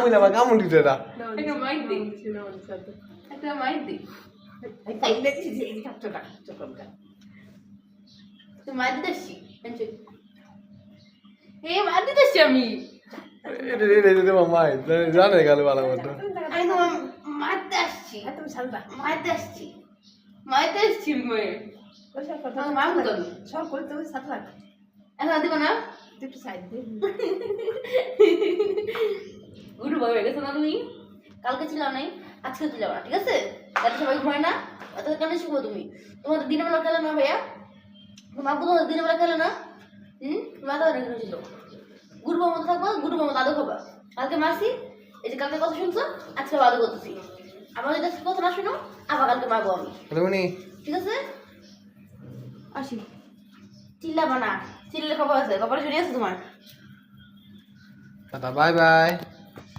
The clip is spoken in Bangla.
না বা কামড় দিতে এটা একটা মাইট দে একটা মাইট দে এই দেখি যে এই কাপটা চকমকা তো মাইট দিছি এই মাইট দিছি আমি এটা মামা জানে গেল ভালো মতো আমি তো মাইট আসছি তুমি সালবা মাইট আসছি মই ওই সব কথা মামু তো সব করে তুমি সাথে রাখ এখন দিব না তুই একটু সাইড দে গুরু বাবা গেছো না তুমি কালকে ছিল নাই আজকে ছিল না ঠিক আছে তাহলে সবাই ঘুমায় না অত কেন শুবো তুমি তোমাদের দিনের বেলা খেলে না ভাইয়া তোমার তোমাদের দিনের বেলা খেলে না মাথা অনেক ছিল গুরু বাবা মতো থাকবো গুরু বাবা দাদু খাবা কালকে মাসি এই যে কালকে কথা শুনছো আজকে বাদু করতেছি আমার যদি কথা না শুনো আবার কালকে মারবো আমি ঠিক আছে আসি চিল্লাবা না চিল্লে খবর আছে কপালে শুনে আছে তোমার বাই বাই